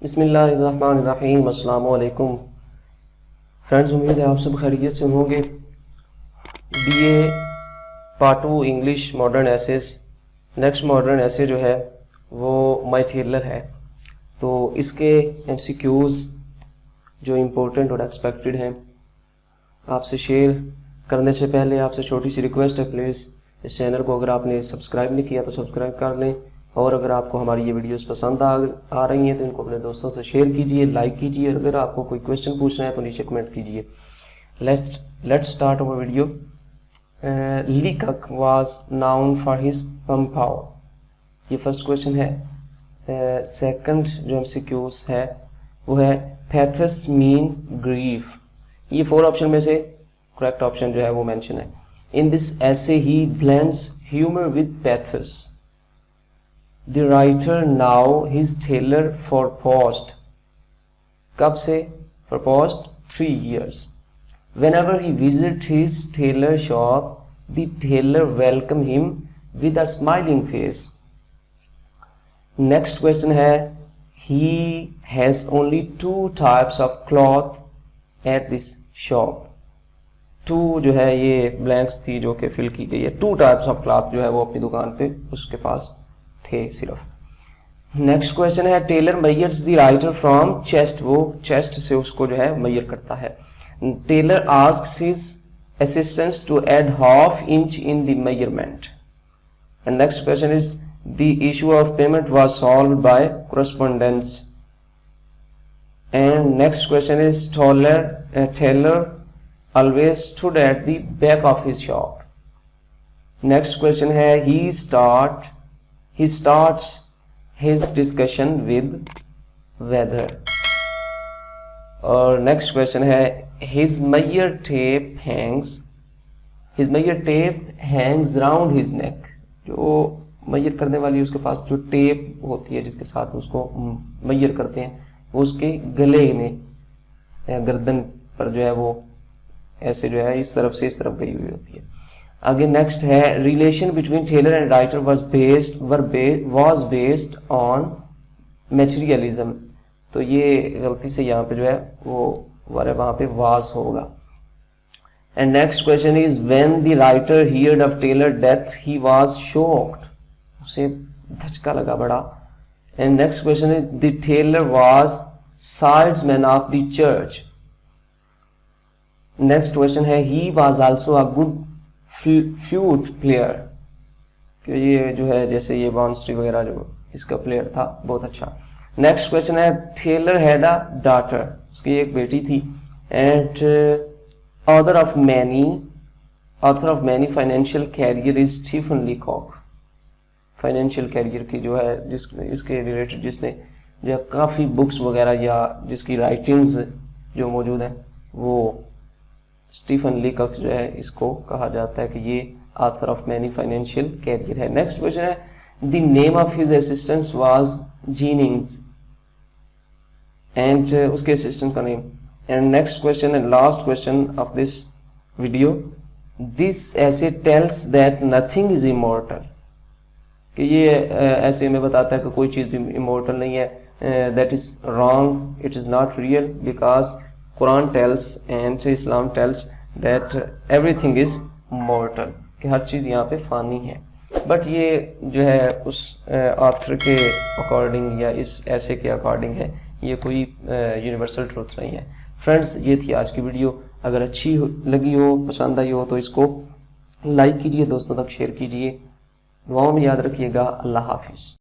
بسم اللہ الرحمن الرحیم. السلام علیکم فرینڈز، امید ہے آپ سب خیریت سے ہوں گے. BA Part-2 English modern essays. Next modern ایسے جو ہے وہ مائی ٹیلر ہے. تو اس کے MCQs جو امپورٹنٹ اور ایکسپیکٹڈ ہیں آپ سے شیئر کرنے سے پہلے آپ سے چھوٹی سی ریکویسٹ ہے، پلیز اس چینل کو اگر آپ نے سبسکرائب نہیں کیا تو سبسکرائب کر لیں، اور اگر آپ کو ہماری یہ ویڈیوز پسند آ رہی ہیں تو ان کو اپنے دوستوں سے شیئر کیجئے، لائک کیجئے. اگر آپ کو کوئی کویسچن پوچھنا ہے تو نیچے کمنٹ کیجئے. Let's start our video. Leacock was known for his پمپاؤ. یہ فرسٹ کویسچن ہے. سیکنڈ جو MCQs ہے وہ ہے پیتھس مین گریف. یہ 4 آپشن میں سے کریکٹ آپشن جو ہے وہ مینشن ہے. In this essay he blends humor with pathos. The writer now his tailor for past. کب سے؟ For past 3 years. Whenever he visits his tailor shop, the tailor welcomes him with a smiling face. Next question ہے he has only 2 types of cloth at this shop. 2 جو ہے یہ blanks تھی جو کہ فل کی گئی ہے. 2 ٹائپس آف کلاتھ جو ہے وہ اپنی دکان پہ اس کے پاس تھے صرف. نیکسٹ کویشچن ہے Taylor Myers the writer from chest. وہ چیسٹ سے اس کو جو ہے میئر کرتا ہے. Taylor asks his assistants to add ½ inch in the measurement. And next question is the issue of payment was solved by correspondence. And next question is Tailor always stood at the back of his shop. Next question ہے he starts his discussion with weather. اور next question ہے his measure tape hangs round his neck. جو mayor کرنے والی اس کے پاس جو tape ہوتی ہے جس کے ساتھ اس کو میئر کرتے ہیں وہ اس کے گلے میں گردن پر جو ہے وہ ایسے جو ہے اس طرف سے اس طرف گئی ہوئی ہوتی ہے. آگے نیکسٹ ہے relation between Taylor and writer was based on materialism. تو یہ غلطی سے یہاں پہ جو ہے وہ وہاں پہ واز ہوگا. And next question is when the writer heard of Taylor death he was shocked. اسے دھچکا لگا بڑا. And next question is the Taylor was sidesman of the church. Next question ہے he was also a good flute player. کہ یہ جو ہے جیسے یہ بانسری وغیرہ جو اس کا پلیئر تھا بہت اچھا. نیکسٹ کویشچن ہے ٹیلر ہیڈ اے ڈاٹر. اس کی ایک بیٹی تھی. And author of many financial career is Stephen Leacock. Financial career کی جو ہے اس کے ریلیٹڈ جس نے جو ہے کافی بکس وغیرہ یا جس کی رائٹنگز جو موجود ہیں وہ اسٹیفن لیکک جو ہے اس کو کہا جاتا ہے کہ یہ author of many financial career ہے. نیکسٹ کویشچن ہے the name of his assistant was Jennings. And اس کے اسسٹنٹ کا name. And next question and last question of this video this essay tells that nothing is immortal. کہ یہ ایسے میں بتاتا ہے کہ کوئی چیز بھی امورٹل نہیں ہے. That is wrong. It is not real because Quran tells and Islam tells that everything is mortal. کہ ہر چیز یہاں پہ فانی ہے. بٹ یہ جو ہے اس آتھر کے اکارڈنگ یا اس ایسے کے اکارڈنگ ہے. یہ کوئی یونیورسل ٹروتھ نہیں ہے. فرینڈز یہ تھی آج کی ویڈیو. اگر اچھی لگی ہو، پسند آئی ہو تو اس کو لائک کیجئے، دوستوں تک شیئر کیجئے. دعاؤں میں یاد رکھیے گا. اللہ حافظ.